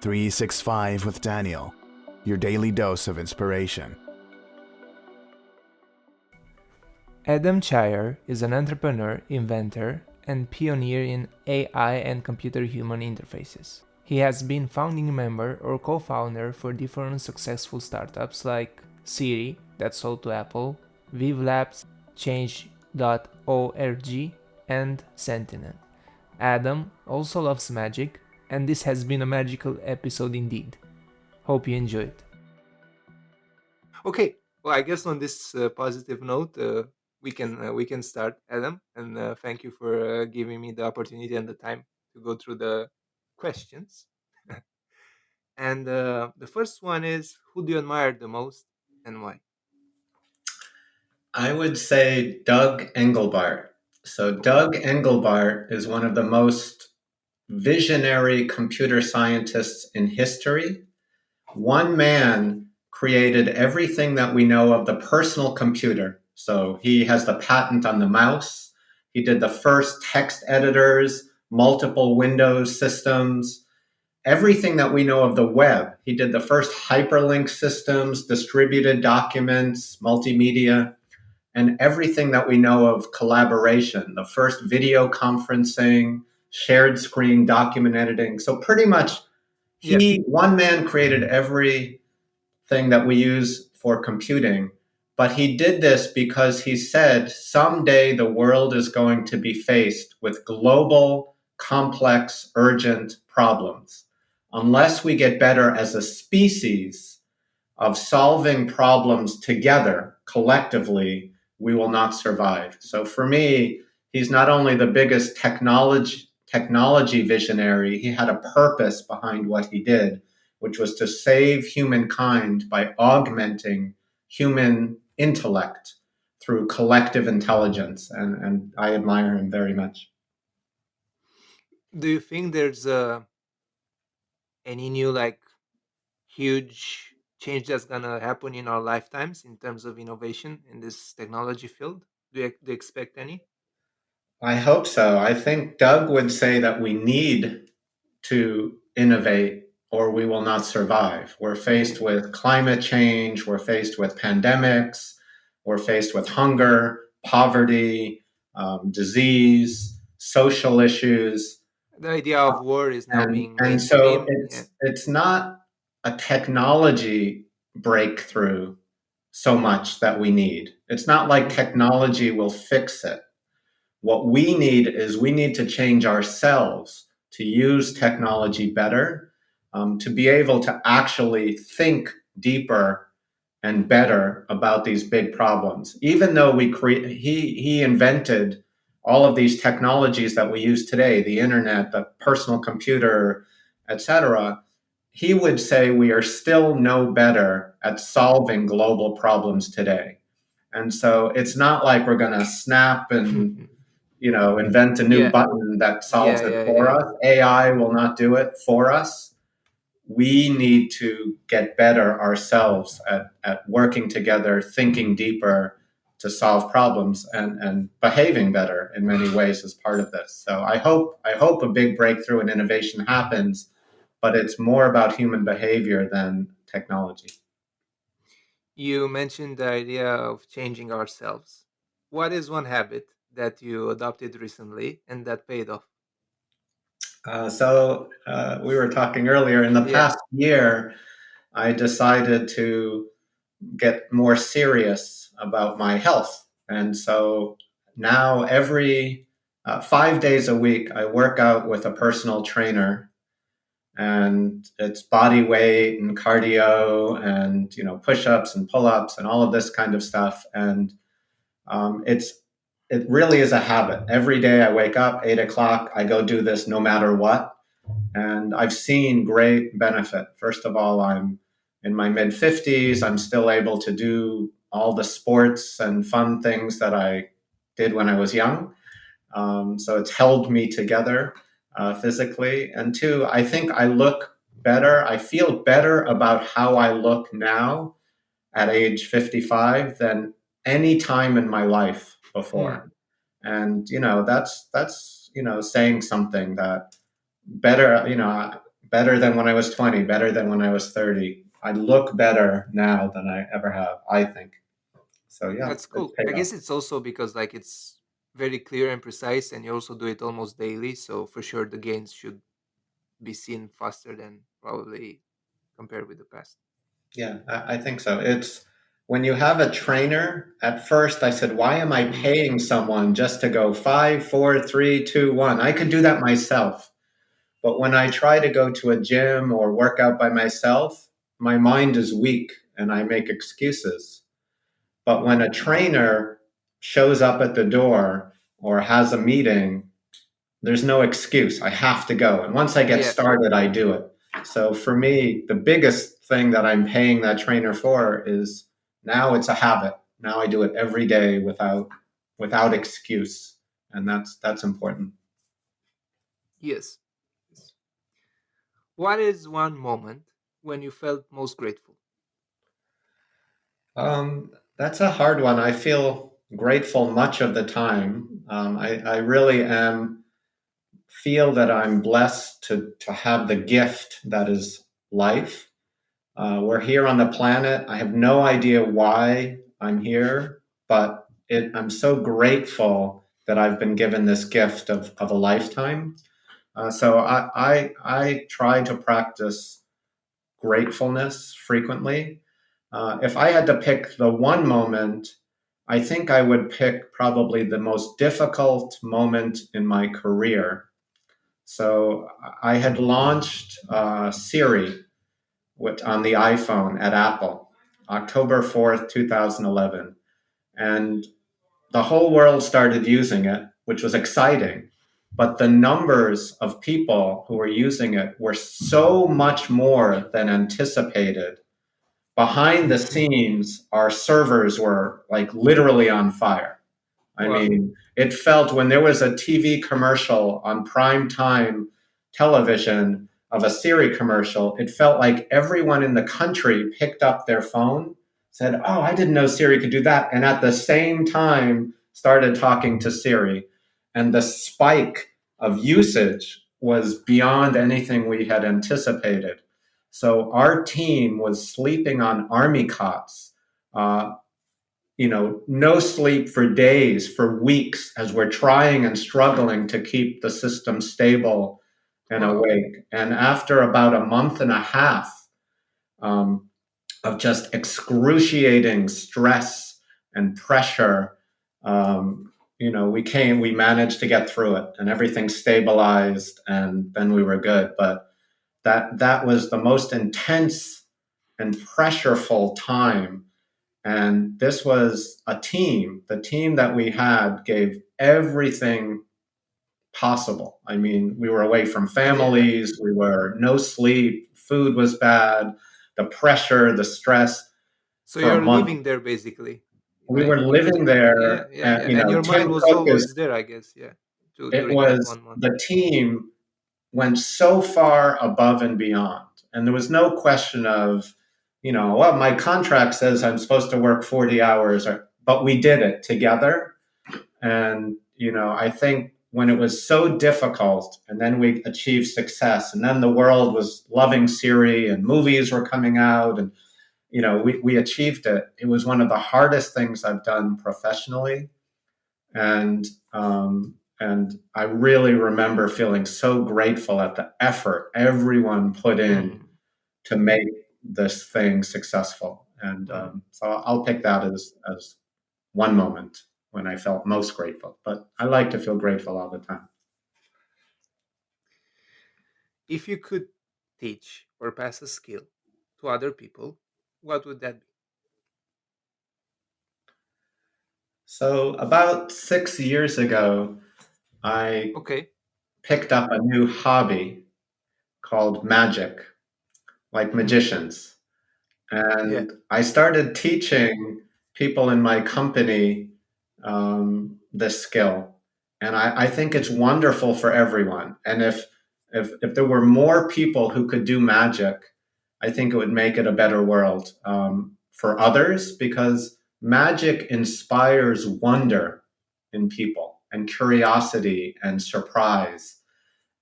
365 with Daniel, your daily dose of inspiration. Adam Cheyer is an entrepreneur, inventor, and pioneer in AI and computer-human interfaces. He has been founding member or co-founder for different successful startups like SIRI, that sold to Apple, Viv Labs, Change.org, and Sentinel. Adam also loves magic, and this has been a magical episode indeed. Hope you enjoy it. Okay, well, I guess on this positive note, we can start, Adam. And thank you for giving me the opportunity and the time to go through the questions. And the first one is, who do you admire the most and why? I would say Doug Engelbart. So, Doug Engelbart is one of the most visionary computer scientists in history. One man created everything that we know of the personal computer. So, he has the patent on the mouse. He did the first text editors, multiple Windows systems, everything that we know of the web. He did the first hyperlink systems, distributed documents, multimedia, and everything that we know of collaboration, the first video conferencing, shared screen document editing. So pretty much one man created everything that we use for computing, but he did this because he said someday the world is going to be faced with global, complex, urgent problems. Unless we get better as a species of solving problems together, collectively, we will not survive. So for me, he's not only the biggest technology visionary, he had a purpose behind what he did, which was to save humankind by augmenting human intellect through collective intelligence. And I admire him very much. Do you think there's any new huge change that's gonna happen in our lifetimes in terms of innovation in this technology field? Do you expect any? I hope so. I think Doug would say that we need to innovate or we will not survive. We're faced with climate change, we're faced with pandemics, we're faced with hunger, poverty, disease, social issues. The idea of war is now And, being and so mainstream. Yeah. it's not a technology breakthrough so much that we need. It's not like technology will fix it. What we need is we need to change ourselves to use technology better, to be able to actually think deeper and better about these big problems. Even though he invented all of these technologies that we use today, the internet, the personal computer, etc., he would say we are still no better at solving global problems today. And so it's not like we're going to snap and invent a new Yeah. button that solves Yeah, it yeah, for yeah. us. AI will not do it for us. We need to get better ourselves at working together, thinking deeper to solve problems and behaving better in many ways as part of this. So I hope a big breakthrough in innovation happens, but it's more about human behavior than technology. You mentioned the idea of changing ourselves. What is one habit that you adopted recently and that paid off? We were talking earlier, in the Yeah. past year, I decided to get more serious about my health. And so now every 5 days a week, I work out with a personal trainer, and it's body weight and cardio and push-ups and pull-ups and all of this kind of stuff. And it really is a habit. Every day I wake up 8 o'clock, I go do this no matter what. And I've seen great benefit. First of all, I'm in my mid 50s. I'm still able to do all the sports and fun things that I did when I was young. So it's held me together physically. And two, I think I look better. I feel better about how I look now at age 55 than any time in my life Hmm. before. And that's saying something, that better, better than when I was 20, better than when I was 30. I look better now than I ever have, I think. So yeah, That's it's cool. paid I off. guess it's also because like it's very clear and precise, and you also do it almost daily. So for sure, the gains should be seen faster than probably compared with the past. Yeah, I think so. It's when you have a trainer, at first I said, why am I Mm. paying someone just to go 5, 4, 3, 2, 1? I could do that myself. But when I try to go to a gym or work out by myself, my mind is weak and I make excuses. But when a trainer shows up at the door or has a meeting, there's no excuse. I have to go. And once I get Yeah. started, I do it. So for me, the biggest thing that I'm paying that trainer for is now it's a habit. Now I do it every day without excuse. And that's important. Yes. Yes. What is one moment when you felt most grateful? That's a hard one. I feel grateful much of the time. I really am feel that I'm blessed to have the gift that is life. We're here on the planet. I have no idea why I'm here, but I'm so grateful that I've been given this gift of a lifetime. So I try to practice gratefulness frequently. If I had to pick the one moment, I think I would pick probably the most difficult moment in my career. So I had launched SIRI on the iPhone at Apple, October 4th, 2011. And the whole world started using it, which was exciting. But the numbers of people who were using it were so much more than anticipated. Behind the scenes, our servers were like literally on fire. I Wow. mean, it felt when there was a TV commercial on prime time television of a Siri commercial, it felt like everyone in the country picked up their phone, said, "Oh, I didn't know Siri could do that." And at the same time, started talking to Siri. And the spike of usage was beyond anything we had anticipated. So our team was sleeping on army cots, uh, no sleep for days, for weeks, as we're trying and struggling to keep the system stable and Wow. awake. And after about a month and a half um, of just excruciating stress and pressure, we managed to get through it, and everything stabilized, and then we were good. But that was the most intense and pressureful time, and this was a team. The team that we had gave everything possible. I mean, we were away from Yeah. families, we were no sleep, food was bad, the pressure, the stress So for a you're month. living there basically, We right? were Because living yeah, there, yeah, and yeah. And your mind Tim was Cook is, always there, I guess. Yeah. it During that was 1 month. the team went so far above and beyond. And there was no question of, well, my contract says I'm supposed to work 40 hours, but we did it together. And, I think when it was so difficult and then we achieved success and then the world was loving Siri and movies were coming out and, we achieved it. It was one of the hardest things I've done professionally. And, and I really remember feeling so grateful at the effort everyone put in Mm. to make this thing successful. And Mm. so I'll pick that as one moment when I felt most grateful. But I like to feel grateful all the time. If you could teach or pass a skill to other people, what would that be? So about 6 years ago, I Okay. picked up a new hobby called magic, like Mm. magicians. Yeah. And I started teaching people in my company this skill. And I think it's wonderful for everyone. And if there were more people who could do magic, I think it would make it a better world for others, because magic inspires wonder in people and curiosity and surprise.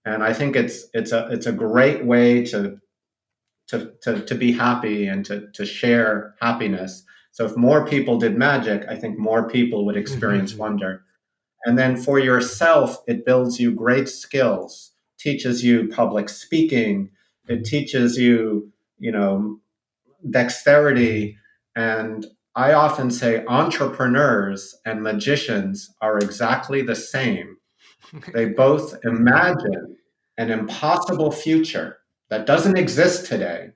And I think it's a great way to be happy and to share happiness. So if more people did magic, I think more people would experience wonder. And then for yourself, it builds you great skills, teaches you public speaking, it teaches you, dexterity. And I often say entrepreneurs and magicians are exactly the same. They both imagine an impossible future that doesn't exist today,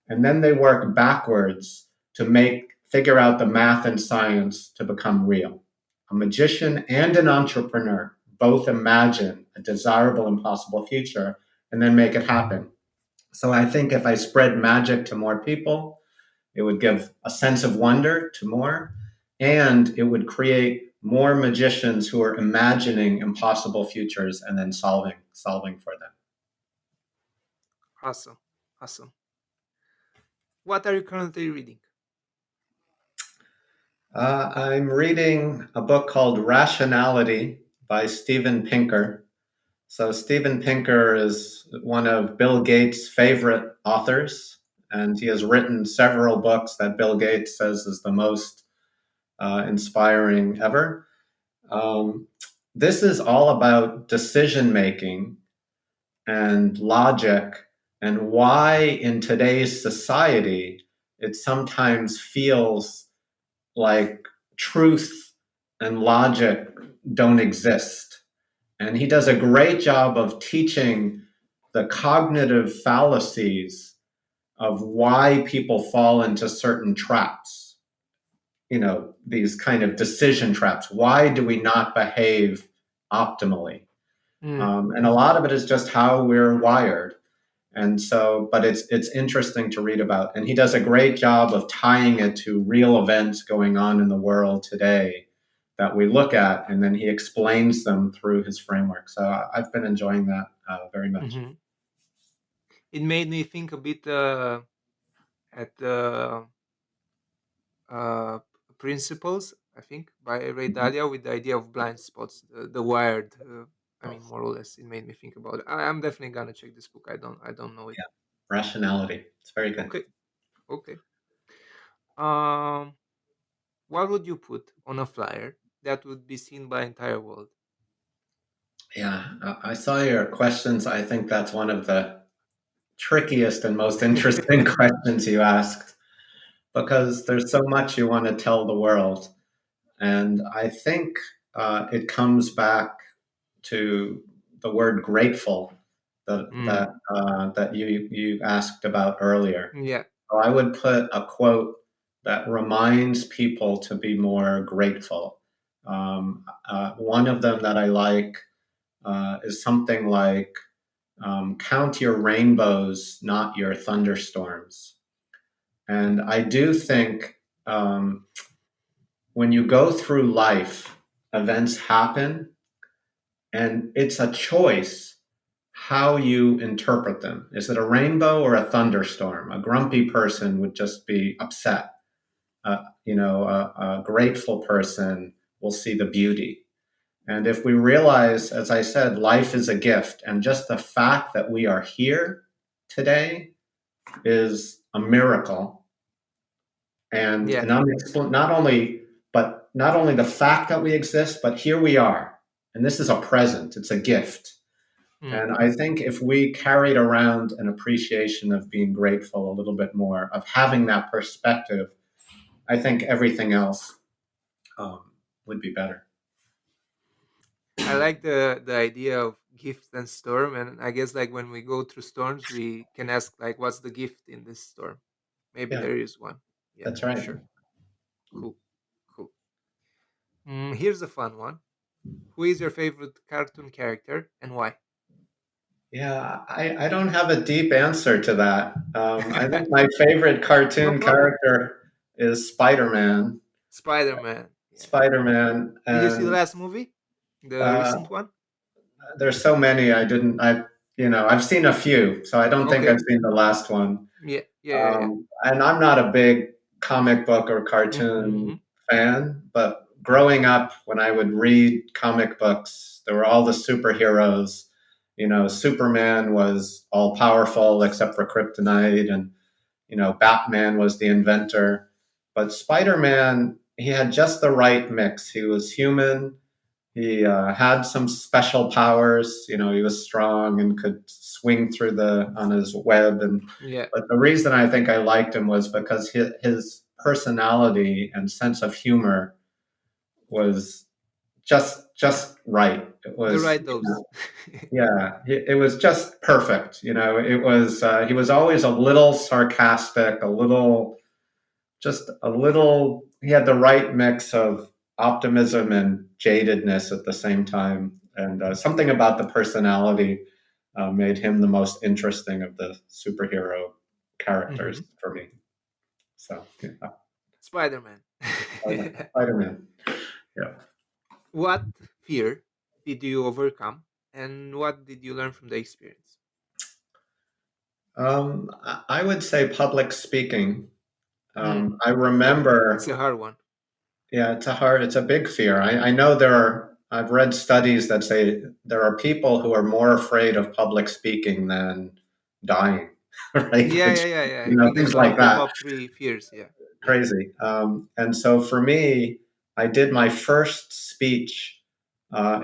and then they work backwards to figure out the math and science to become real. A magician and an entrepreneur both imagine a desirable, impossible future and then make it happen. So I think if I spread magic to more people, it would give a sense of wonder to more, and it would create more magicians who are imagining impossible futures and then solving for them. Awesome. Awesome. What are you currently reading? I'm reading a book called Rationality by Steven Pinker. So, Steven Pinker is one of Bill Gates' favorite authors, and he has written several books that Bill Gates says is the most inspiring ever. This is all about decision making and logic, and why in today's society it sometimes feels like truth and logic don't exist. And he does a great job of teaching the cognitive fallacies of why people fall into certain traps, these kind of decision traps. Why do we not behave optimally? And a lot of it is just how we're wired. And so, but it's interesting to read about. And he does a great job of tying it to real events going on in the world today that we look at, and then he explains them through his framework. So I've been enjoying that very much. It made me think a bit at the uh, Principles, I think, by Ray Dalio, with the idea of blind spots, the wired. I mean, more or less, it made me think about it. I'm definitely gonna check this book. I don't know it. Yeah, Rationality. It's very good. Okay, okay. Um, what would you put on a flyer that would be seen by entire world? Yeah, I saw your questions. I think that's one of the trickiest and most interesting questions you asked, because there's so much you want to tell the world. And I think it comes back to the word grateful that you asked about earlier. Yeah. So I would put a quote that reminds people to be more grateful. One of them that I like is something like, count your rainbows, not your thunderstorms. And I do think when you go through life, events happen, and it's a choice how you interpret them. Is it a rainbow or a thunderstorm? A grumpy person would just be upset. A grateful person will see the beauty. And if we realize, as I said, life is a gift, and just the fact that we are here today is a miracle, and Yeah. an not only the fact that we exist, but here we are, and this is a present. It's a gift. And I think if we carried around an appreciation of being grateful a little bit more, of having that perspective, I think everything else would be better. I like the idea of gift and storm, and I guess like when we go through storms, we can ask like, what's the gift in this storm? Maybe Yeah, there is one. Yeah, that's for right. sure. Cool, cool. Here's a fun one. Who is your favorite cartoon character and why? Yeah, I don't have a deep answer to that. I think my favorite No cartoon problem. character is Spider-Man. Spider-Man. Yeah. Spider-Man, Did you see the and last movie? The uh, recent one? there's so many I didn't. I've seen a few, so I don't think Okay. I've seen the last one. Yeah, yeah, yeah, And I'm not a big comic book or yeah. cartoon fan, but growing up, when I would read comic books, there were all the superheroes, Superman was all powerful except for kryptonite, and Batman was the inventor. But Spider-Man, he had just the right mix. He was human. He had some special powers. He was strong and could swing through the on his web. And Yeah. but the reason I think I liked him was because his personality and sense of humor was just right. It The was, right dose. yeah, it was just perfect. It was he was always a little sarcastic, just a little. He had the right mix of optimism and jadedness at the same time, and something about the personality made him the most interesting of the superhero characters Hmm. for me. So, yeah, Spider-Man. Spider-Man. Yeah. What fear did you overcome, and what did you learn from the experience? I would say public speaking. Mm. I It's remember, a hard one. yeah, it's a big fear. I know I've read studies that say there are people who are more afraid of public speaking than dying, right? Yeah, Which, yeah, yeah, yeah. I think it's things one like of the that. top three fears. Yeah, yeah. Crazy. And so for me, I did my first speech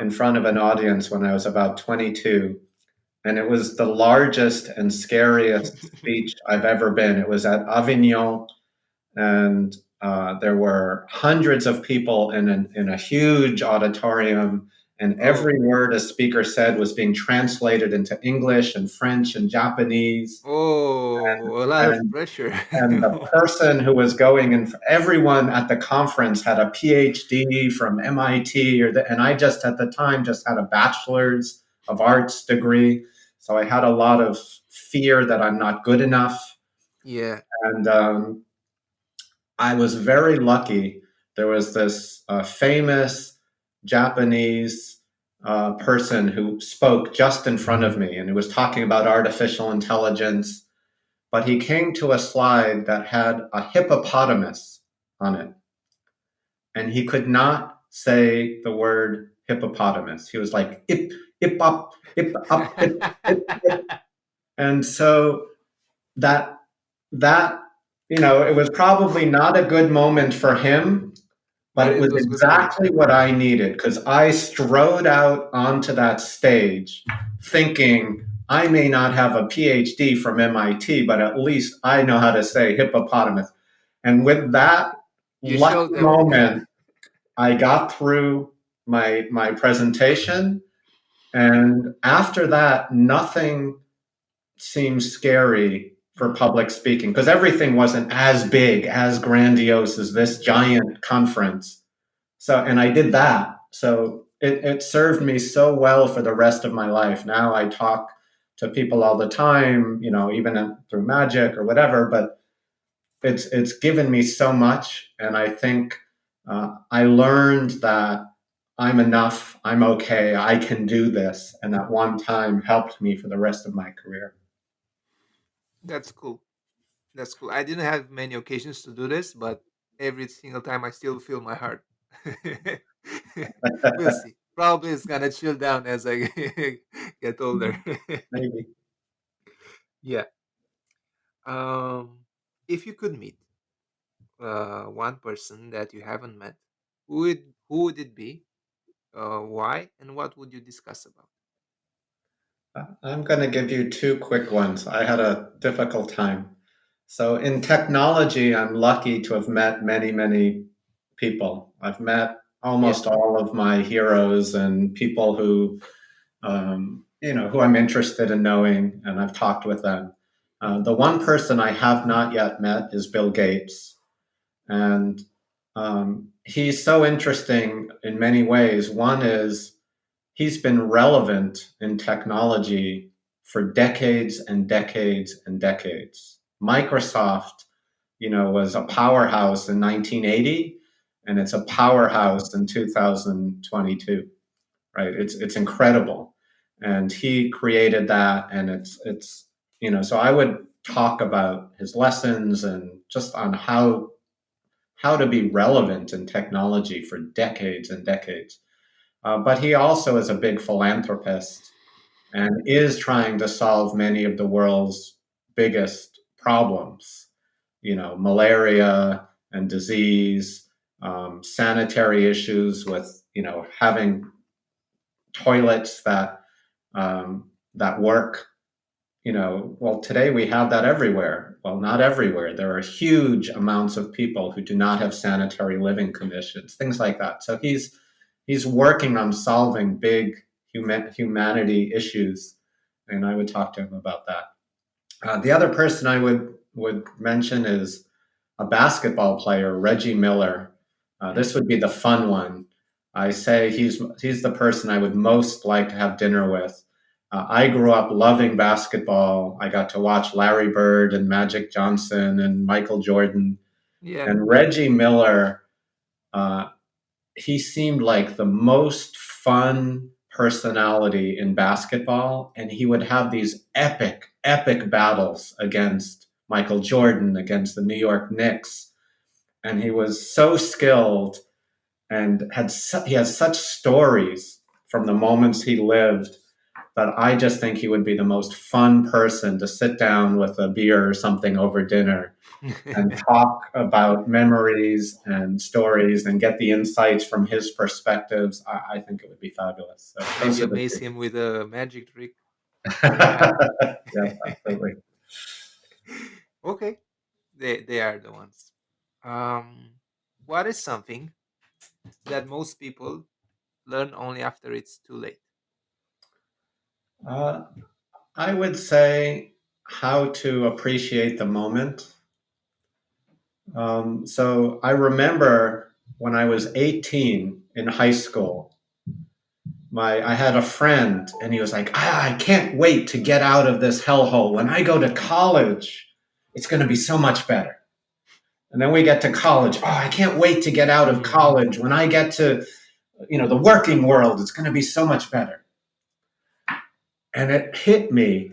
in front of an audience when I was about 22. And it was the largest and scariest speech I've ever been. It was at Avignon, and there were hundreds of people in a huge auditorium, and Oh, every word a speaker said was being translated into English and French and Japanese. oh, a lot of And pressure. and the person who was going, and everyone at the conference had a PhD from MIT, and I just at the time just had a bachelor's of arts degree. So I had a lot of fear that I'm not good enough. Yeah. And I was very lucky. There was this famous Japanese person who spoke just in front of me, and he was talking about artificial intelligence. But he came to a slide that had a hippopotamus on it, and he could not say the word hippopotamus. He was like, ip up, ip up, ip. And so that that it was probably not a good moment for him, but But it it was was good for you. exactly what I needed, because I strode out onto that stage thinking I may not have a PhD from MIT, but at least I know how to say hippopotamus. And with that You lucky showed them. moment, I got through my presentation. And after that, nothing seems scary for public speaking, because everything wasn't as big, as grandiose as this giant conference. So, and I did that. So it served me so well for the rest of my life. Now I talk to people all the time, even through magic or whatever, but it's given me so much. And I think I learned that I'm enough, I'm okay, I can do this. And that one time helped me for the rest of my career. That's cool. That's cool. I didn't have many occasions to do this, but every single time I still feel my heart. We'll see. Probably it's gonna chill down as I get older. Maybe. Yeah. If you could meet one person that you haven't met, who would it be? Why and what would you discuss about? I'm going to give you two quick ones. I had a difficult time. So, in technology, I'm lucky to have met many, many people. I've met Yeah. almost all of my heroes and people who I'm interested in knowing, and I've talked with them. The one person I have not yet met is Bill Gates. And he's so interesting in many ways. One is he's been relevant in technology for decades and decades and decades. Microsoft, was a powerhouse in 1980, and it's a powerhouse in 2022. Right? It's incredible, and he created that, and So I would talk about his lessons and just on how to be relevant in technology for decades and decades. But he also is a big philanthropist, and is trying to solve many of the world's biggest problems, malaria and disease, sanitary issues with, having toilets that work. Well, today we have that everywhere. Well, not everywhere. There are huge amounts of people who do not have sanitary living conditions, things like that. So he's working on solving big humanity issues, and I would talk to him about that. The other person I would mention is a basketball player, Reggie Miller. This would be the fun one. I say he's the person I would most like to have dinner with. I grew up loving basketball. I got to watch Larry Bird and Magic Johnson and Michael Jordan. Yeah. And Reggie Miller, uh, he seemed like the most fun personality in basketball, and he would have these epic battles against Michael Jordan, against the New York Knicks, and he was so skilled and he has such stories from the moments he lived that I just think he would be the most fun person to sit down with a beer or something over dinner and talk about memories and stories and get the insights from his perspectives. I think it would be fabulous. So those Maybe are the amaze two. him with a magic trick. Yes, absolutely. Okay, they are the ones. What is something that most people learn only after it's too late? Uh, I would say how to appreciate the moment. So I remember when I was 18 in high school, I had a friend and he was like, I can't wait to get out of this hellhole. When I go to college, it's going to be so much better. And then we get to college. Oh, I can't wait to get out of college. When I get to, the working world, it's going to be so much better. And it hit me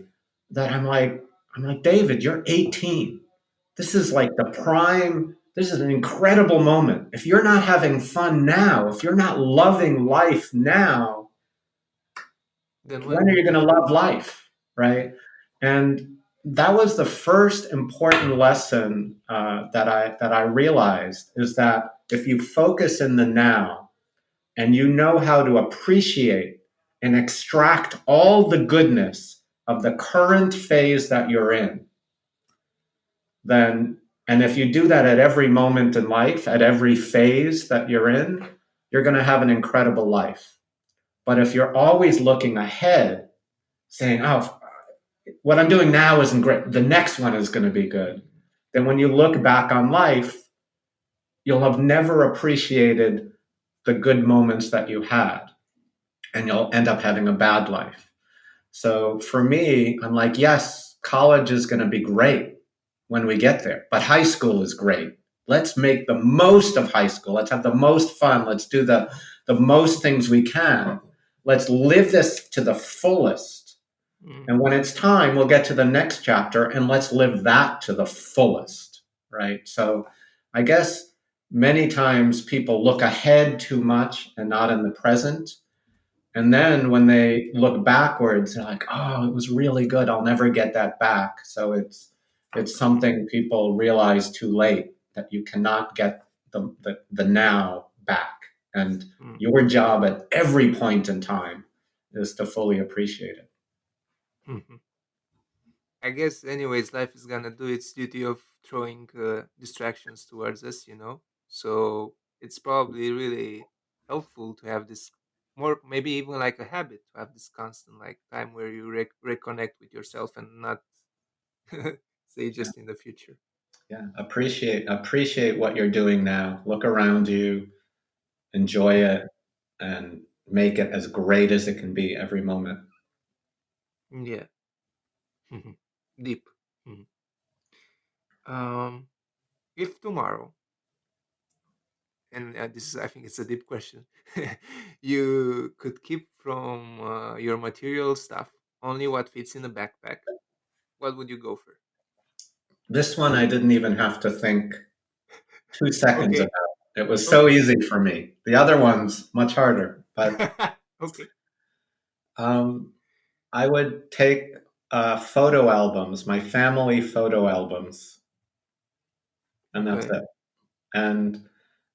that I'm like, David, you're 18. This is like the prime, this is an incredible moment. If you're not having fun now, if you're not loving life now, Then when when? are you going to love life? Right. And that was the first important lesson that I realized, is that if you focus in the now and you know how to appreciate and extract all the goodness of the current phase that you're in, then, and if you do that at every moment in life, at every phase that you're in, you're going to have an incredible life. But if you're always looking ahead, saying, oh, what I'm doing now isn't great, the next one is going to be good, then when you look back on life, you'll have never appreciated the good moments that you had, and you'll end up having a bad life. So for me, I'm like, yes, college is going to be great when we get there, but high school is great. Let's make the most of high school. Let's have the most fun. Let's do the most things we can. Let's live this to the fullest. And when it's time, we'll get to the next chapter and let's live that to the fullest, right? So I guess many times people look ahead too much and not in the present. And then when they look backwards, they're like, "Oh, it was really good. I'll never get that back." So it's something people realize too late, that you cannot get the now back. And your job at every point in time is to fully appreciate it. I guess, anyways, life is gonna do its duty of throwing distractions towards us, So it's probably really helpful to have this more, maybe even like a habit, to have this constant like time where you reconnect with yourself and not say Yeah, just in the future. yeah. Appreciate what you're doing now. Look around you, enjoy it, and make it as great as it can be every moment. Yeah. Deep. Mhm. Um, if tomorrow, and this is, I think it's a deep question, you could keep from your material stuff only what fits in a backpack, what would you go for? This one I didn't even have to think 2 seconds Okay. about. It was so Okay. easy for me. The other one's much harder, but Okay. um, I would take photo albums, my family photo albums, and that's Okay. it. And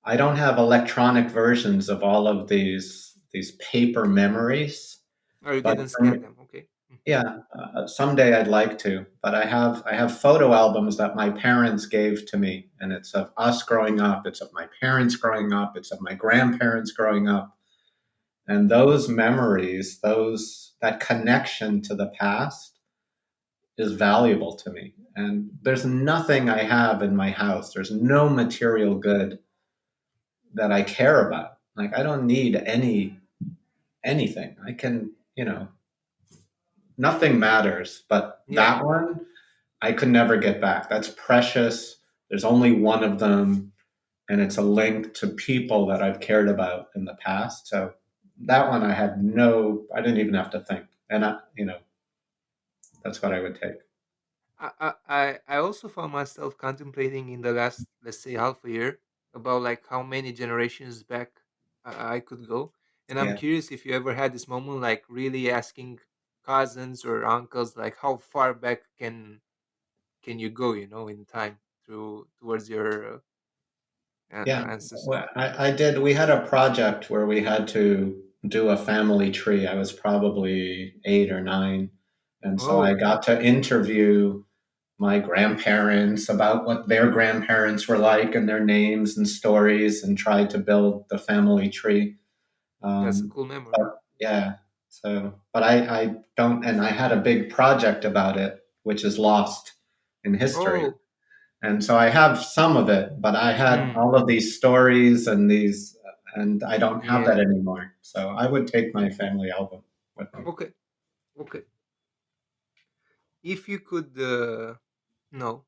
I don't have electronic versions of all of these paper memories, Or you but didn't for me, scan them. Okay. yeah, someday I'd like to. But I have photo albums that my parents gave to me, and it's of us growing up, it's of my parents growing up, it's of my grandparents growing up, and those memories, those that connection to the past is valuable to me. And there's nothing I have in my house. There's no material good that I care about. Like I don't need anything. I can, nothing matters. But Yeah. that one I could never get back. That's precious. There's only one of them, and it's a link to people that I've cared about in the past. So that one I didn't even have to think. And that's what I would take. I also found myself contemplating in the last, let's say, half a year about like how many generations back I could go, and I'm Yeah. curious if you ever had this moment, like really asking cousins or uncles, like how far back can you go, in time through towards your Yeah, ancestors. well, I did. We had a project where we had to do a family tree. I was probably 8 or 9. And so I Oh, got to interview my grandparents about what their grandparents were like and their names and stories and tried to build the family tree. that's a Um, cool memory. but yeah, but I don't, and I had a big project about it, which is lost in history. Oh, And so I have some of it, but I had mm, all of these stories and I don't have that yeah. anymore. So I would take my family album with me. Okay, okay. If you could know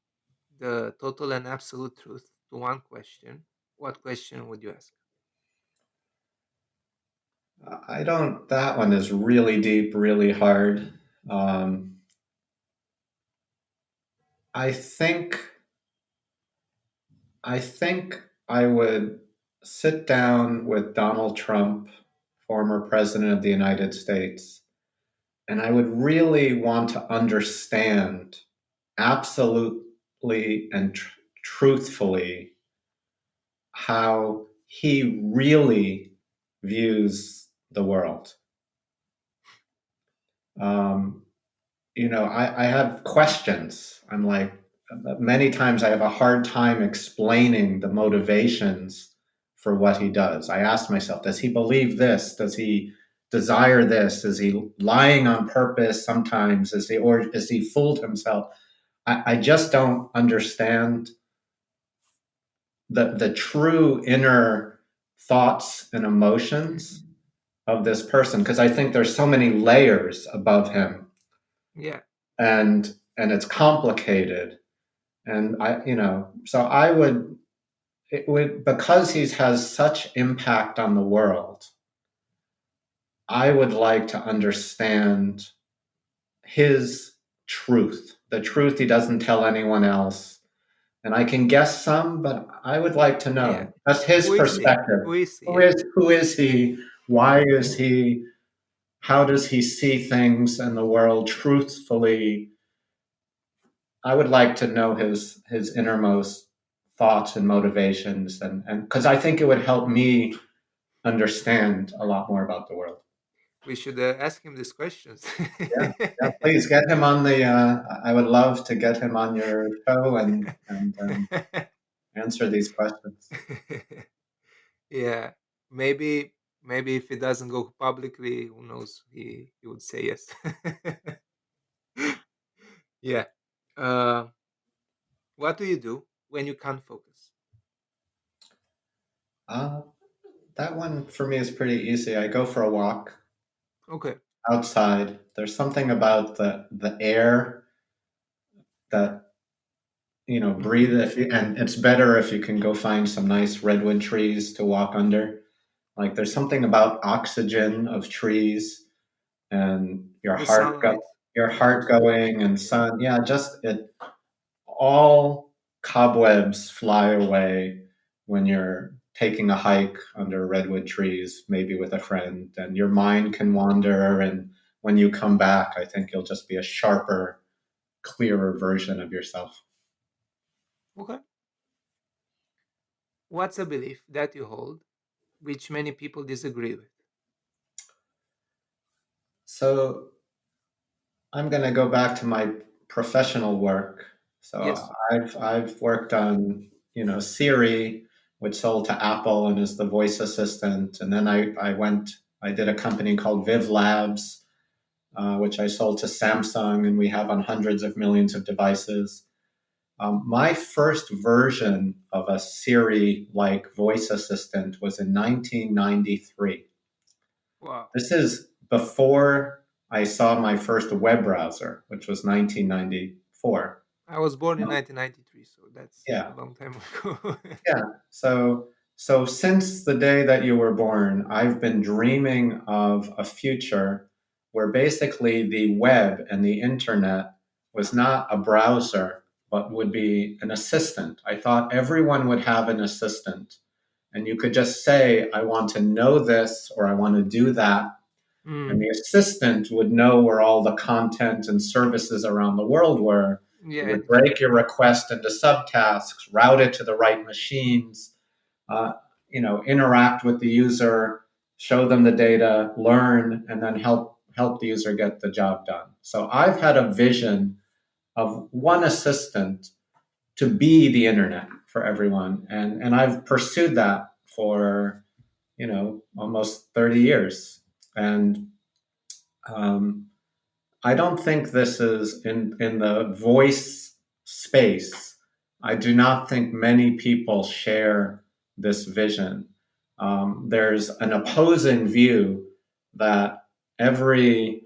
the total and absolute truth to one question, what question would you ask? I don't, that one is really deep, really hard. Um, I think, I think I would sit down with Donald Trump, former president of the United States, and I would really want to understand absolutely and truthfully how he really views the world. Um, I have questions. I'm like, many times I have a hard time explaining the motivations for what he does. I ask myself, does he believe this? Does he desire this? Is he lying on purpose sometimes? Is he fooled himself? I just don't understand the true inner thoughts and emotions of this person because I think there's so many layers above him Yeah, and it's complicated and so I would it would because he has such impact on the world. I would like to understand his truth, the truth he doesn't tell anyone else. And I can guess some, but I would like to yeah. know. That's his Who is he? perspective. Who is he? Who Yeah, is who is he? Why is he? How does he see things in the world truthfully? I would like to know his innermost thoughts and motivations, and because I think it would help me understand a lot more about the world. we should ask him these questions. Yeah, yeah. Please get him on the. I would love to get him on your show and answer these questions. Yeah, maybe if it doesn't go publicly, who knows? He would say yes. Yeah. Uh, what do you do when you can't focus? Uh, that one for me is pretty easy. I go for a walk Okay. outside. There's something about the air that Hmm. breathe and it's better if you can go find some nice redwood trees to walk under. Like there's something about oxygen of trees and The sunlight. your Yeah, heart going and yeah. sun. Yeah, just it all cobwebs fly away when you're taking a hike under redwood trees, maybe with a friend, and your mind can wander and when you come back, I think you'll just be a sharper, clearer version of yourself. Okay. What's a belief that you hold which many people disagree with? So I'm going to go back to my professional work. So Yes. I've worked on, SIRI, which sold to Apple and is the voice assistant. And then I did a company called Viv Labs, which I sold to Samsung, and we have on hundreds of millions of devices. My first version of a Siri like voice assistant was in 1993. Wow. This is before I saw my first web browser, which was 1994. I was born in 1993, so that's a Yeah, long time ago. yeah. So since the day that you were born, I've been dreaming of a future where basically the web and the internet was not a browser, but would be an assistant. I thought everyone would have an assistant, and you could just say, I want to know this or I want to do that. And Mm, the assistant would know where all the content and services around the world were. It yeah, would and break your request into subtasks, route it to the right machines, uh, interact with the user, show them the data, learn, and then help the user get the job done. So I've had a vision of one assistant to be the internet for everyone, and I've pursued that for almost 30 years. And um, I don't think this is in the voice space. I do not think many people share this vision. There's an opposing view that every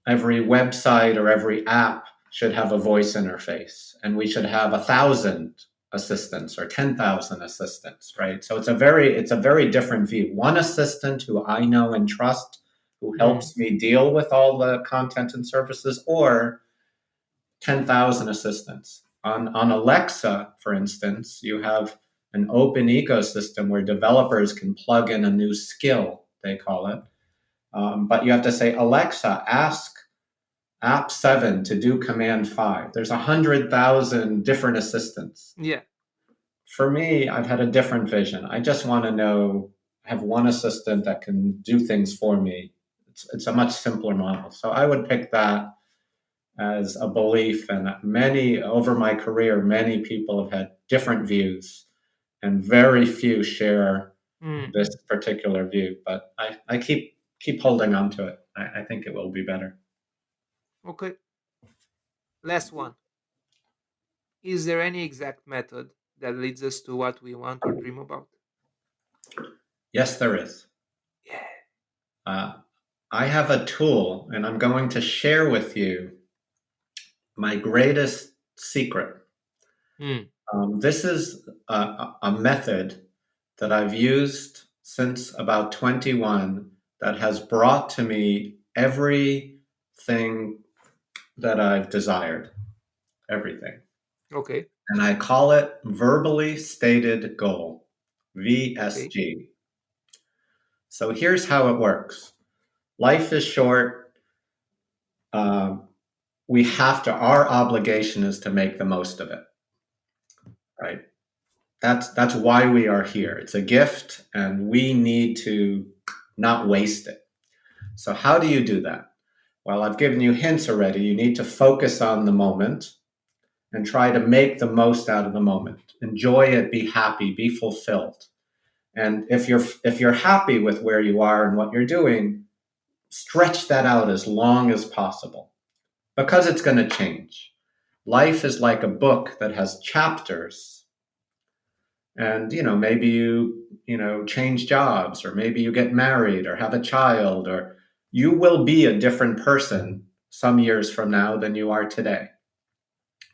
every website or every app should have a voice interface, and we should have 1,000 assistants or 10,000 assistants, right? So it's a very different view. One assistant who I know and trust, who mm, helps me deal with all the content and services, or 10,000 assistants. On Alexa, for instance, you have an open ecosystem where developers can plug in a new skill, they call it. But you have to say, Alexa, ask App 7 to do Command 5. There's 100,000 different assistants. yeah. For me, I've had a different vision. I just want to have one assistant that can do things for me. It's a much simpler model. So I would pick that as a belief. And over my career, many people have had different views, and very few share Mm, this particular view. But I keep holding on to it. I think it will be better. okay. Last one. Is there any exact method that leads us to what we want or dream about? Yes, there is. Yeah. Uh, I have a tool, and I'm going to share with you my greatest secret. Mm, This is a method that I've used since about 21 that has brought to me everything that I've desired, everything. okay. And I call it verbally stated goal, Okay. VSG. So here's how it works. Life is short. Um, our obligation is to make the most of it, right? That's why we are here. It's a gift, and we need to not waste it. So how do you do that? Well, I've given you hints already. You need to focus on the moment and try to make the most out of the moment. Enjoy it, be happy, be fulfilled. And if you're happy with where you are and what you're doing, stretch that out as long as possible, because it's going to change. Life is like a book that has chapters, and maybe you change jobs, or maybe you get married or have a child, or you will be a different person some years from now than you are today.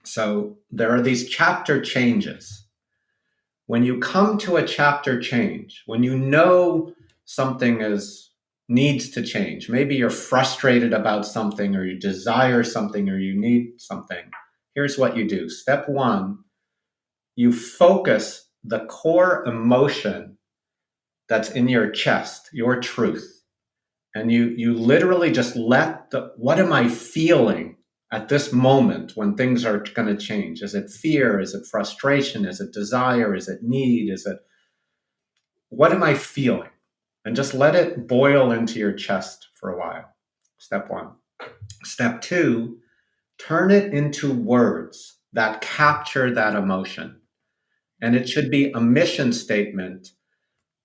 So there are these chapter changes. When you come to a chapter change, when you know something is needs to change, maybe you're frustrated about something, or you desire something, or you need something, here's what you do. Step one, you focus the core emotion that's in your chest, your truth, And you literally just let what am I feeling at this moment when things are going to change? Is it fear? Is it frustration? Is it desire? Is it need? Is it, what am I feeling? And just let it boil into your chest for a while. Step one. Step two, turn it into words that capture that emotion. And it should be a mission statement.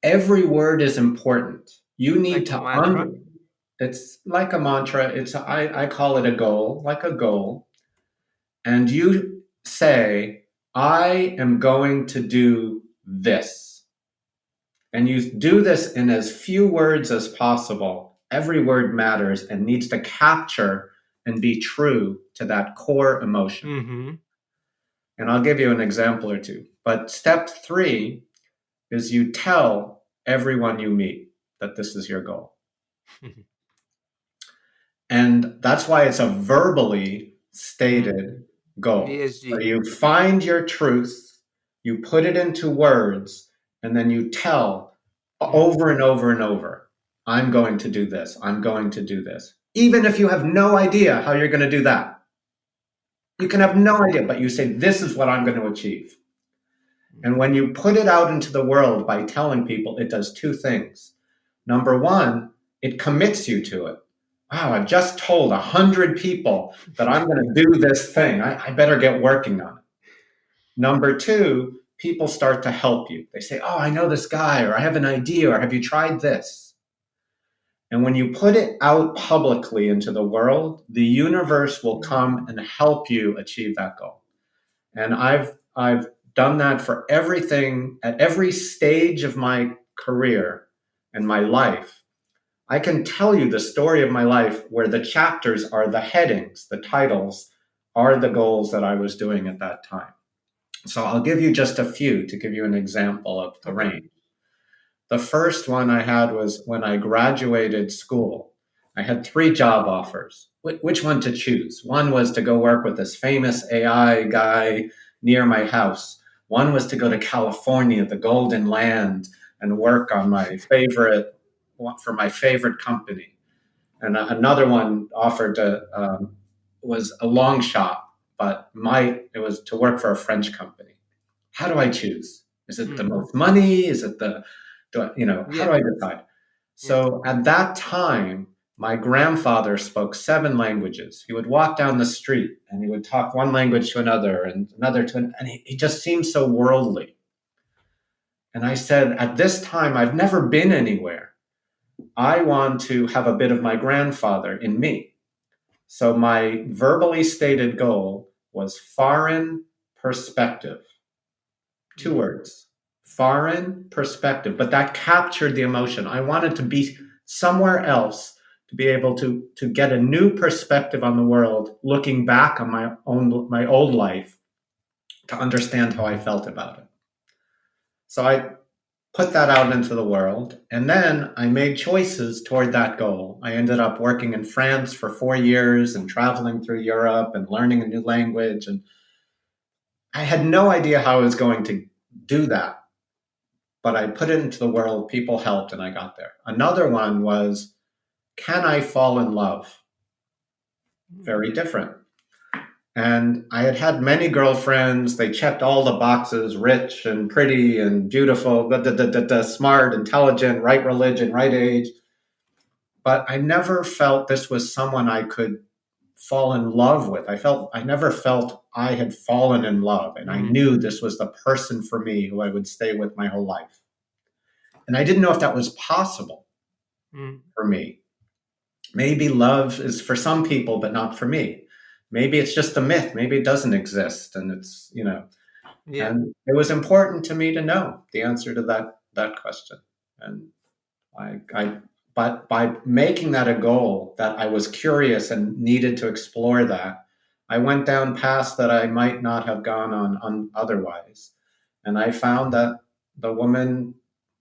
Every word is important. You need Like a to mantra? it's like a mantra. I call it a goal, like a goal. And you say, I am going to do this. And you do this in as few words as possible. Every word matters and needs to capture and be true to that core emotion. Mm-hmm. And I'll give you an example or two. But step three is you tell everyone you meet that this is your goal. And that's why it's a verbally stated goal. So VSG. you find your truth, you put it into words, and then you tell over and over and over, I'm going to do this. I'm going to do this. Even if you have no idea how you're going to do that. You can have no idea, but you say, this is what I'm going to achieve. And when you put it out into the world by telling people, it does two things. Number one, it commits you to it. Wow, I've just told 100 people that I'm going to do this thing. I better get working on it. Number two, people start to help you. They say, oh, I know this guy, or I have an idea, or have you tried this? And when you put it out publicly into the world, the universe will come and help you achieve that goal. And I've done that for everything at every stage of my career and my life. I can tell you the story of my life where the chapters are the headings, the titles are the goals that I was doing at that time. So I'll give you just a few to give you an example of the Okay. range. The first one I had was when I graduated school. I had 3 job offers. Which one to choose? One was to go work with this famous AI guy near my house. One was to go to California, the Golden Land, and work on for my favorite company. And another one offered was a long shot, but it was to work for a French company. How do I choose? Is it the most money? Is it how do Yeah. I decide? Yeah. So at that time, my grandfather spoke 7 languages. He would walk down the street and he would talk one language to another and another and he just seemed so worldly. And I said, at this time, I've never been anywhere. I want to have a bit of my grandfather in me. So my verbally stated goal was foreign perspective. 2 words, foreign perspective, but that captured the emotion. I wanted to be somewhere else to be able to get a new perspective on the world, looking back on my old life to understand how I felt about it. So I put that out into the world, and then I made choices toward that goal. I ended up working in France for 4 years and traveling through Europe and learning a new language, and I had no idea how I was going to do that, but I put it into the world, people helped, and I got there. Another one was, can I fall in love? Very different. And I had had many girlfriends. They checked all the boxes, rich and pretty and beautiful, smart, intelligent, right religion, right age. But I never felt this was someone I could fall in love with. I never felt I had fallen in love. And I knew this was the person for me who I would stay with my whole life. And I didn't know if that was possible for me. Maybe love is for some people, but not for me. Maybe it's just a myth. Maybe it doesn't exist. And Yeah. and it was important to me to know the answer to that question. And but by making that a goal, that I was curious and needed to explore that, I went down paths that I might not have gone on otherwise. And I found that the woman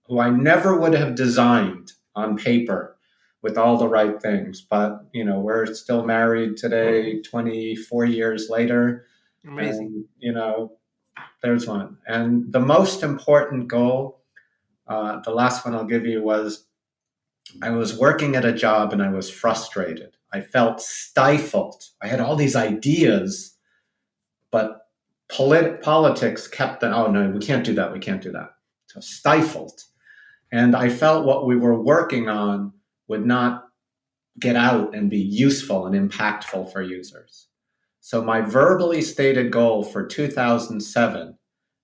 who I never would have designed on paper with all the right things, but we're still married today, 24 years later. Amazing. And there's one. And the most important goal, the last one I'll give you, was I was working at a job and I was frustrated. I felt stifled. I had all these ideas, but politics kept them. Oh no, we can't do that. We can't do that. So stifled. And I felt what we were working on would not get out and be useful and impactful for users. So my verbally stated goal for 2007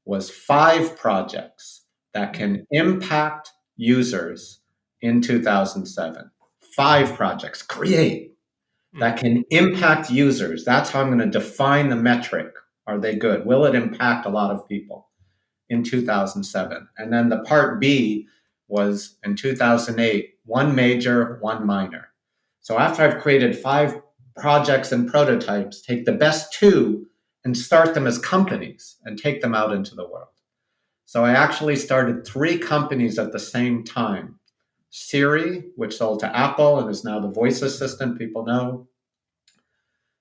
was 5 projects that can impact users in 2007. 5 projects, create that can impact users. That's how I'm going to define the metric. Are they good? Will it impact a lot of people in 2007? And then the part B was in 2008, one major, one minor. So after I've created 5 projects and prototypes, take the best 2 and start them as companies and take them out into the world. So I actually started 3 companies at the same time. SIRI, which sold to Apple and is now the voice assistant people know.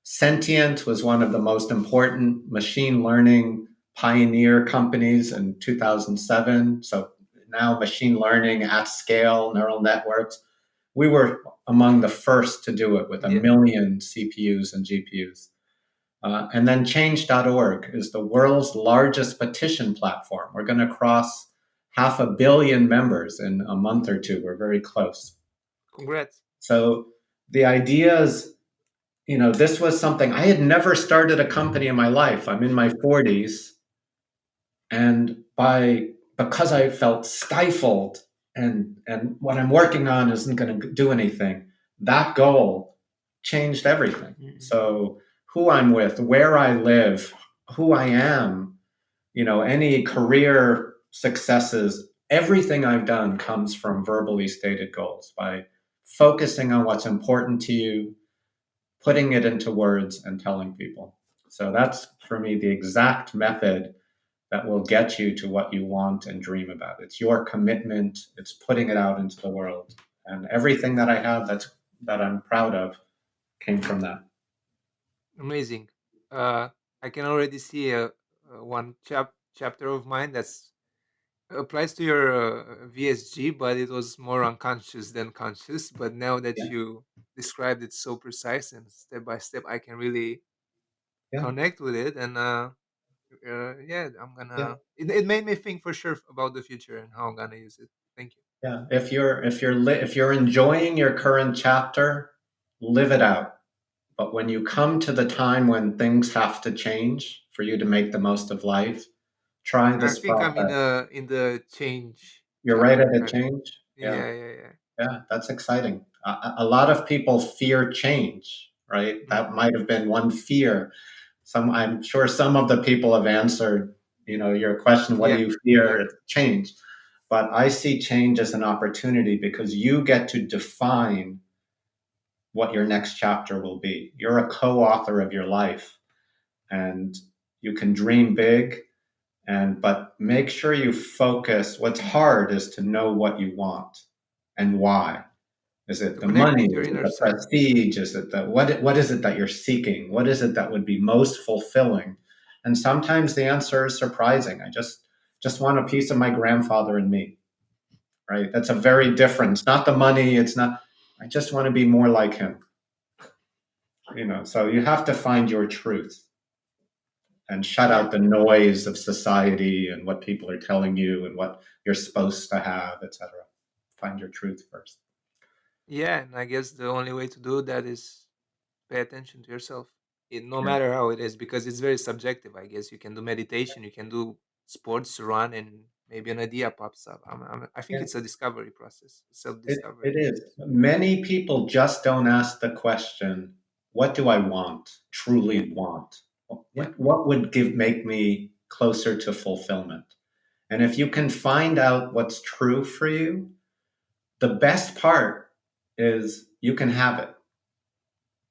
Sentient was one of the most important machine learning pioneer companies in 2007. So now machine learning at scale, neural networks. We were among the first to do it with a million CPUs and GPUs. And then change.org is the world's largest petition platform. We're going to cross 500 million members in a month or 2. We're very close. Congrats. So the idea is, this was something I had never started a company in my life. I'm in my 40s. And because I felt stifled and what I'm working on isn't going to do anything, that goal changed everything. So who I'm with, where I live, who I am, any career successes, everything I've done comes from verbally stated goals by focusing on what's important to you, putting it into words and telling people. So that's for me the exact method that will get you to what you want and dream about. It's your commitment, it's putting it out into the world. And everything that I have that I'm proud of came from that. Amazing. I can already see one chapter of mine that's applies to your VSG, but it was more unconscious than conscious. But now that Yeah. you described it so precise and step by step, I can really Yeah. connect with it. And yeah, I'm Yeah. gonna. It made me think for sure about the future and how I'm gonna use it. Thank you. Yeah. If you're enjoying your current chapter, live it out. But when you come to the time when things have to change for you to make the most of life, try I this think I'm process. in the change You're right chapter at a kind of. change. Yeah. Yeah, yeah, yeah. Yeah, that's exciting. A lot of people fear change, right? That might have been one fear. I'm sure some of the people have answered, your question, what do Yeah, you yeah. fear? Change. But I see change as an opportunity because you get to define what your next chapter will be. You're a co-author of your life and you can dream big but make sure you focus. What's hard is to know what you want and why. Is it To the connect money? with your Is it inner the self. prestige? Is it what is it that you're seeking? What is it that would be most fulfilling? And sometimes the answer is surprising. I just want a piece of my grandfather and me, right? That's a very different. It's not the money. It's not. I just want to be more like him. So you have to find your truth and shut Yeah. out the noise of society and what people are telling you and what you're supposed to have, etc. Find your truth first. Yeah, and I guess the only way to do that is pay attention to yourself. No Yeah. matter how it is, because it's very subjective. I guess you can do meditation, you can do sports, run, and maybe an idea pops up. I think Yeah. it's a discovery process, It self-discovery is. process. Many people just don't ask the question, what do I want, Yeah, truly want? yeah, What would make me closer to fulfillment? And if you can find out what's true for you, the best part is you can have it.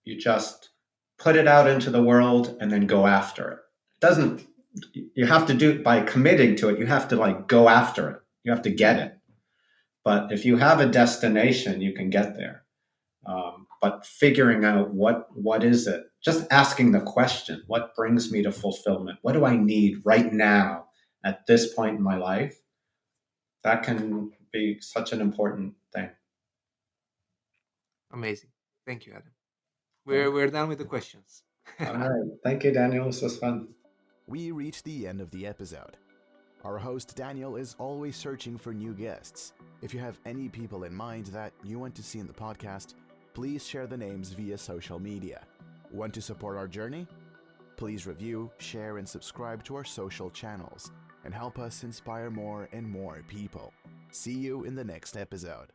You just put it out into the world and then go after it. It doesn't, you have to do it by committing to it. You have to go after it. You have to get it. But if you have a destination, you can get there. But figuring out what is it, just asking the question, what brings me to fulfillment? What do I need right now at this point in my life? That can be such an important thing. Amazing. Thank you, Adam. We're done with the questions. All right. Thank you, Daniel. This was fun. We reached the end of the episode. Our host Daniel is always searching for new guests. If you have any people in mind that you want to see in the podcast, please share the names via social media. Want to support our journey? Please review, share, and subscribe to our social channels and help us inspire more and more people. See you in the next episode.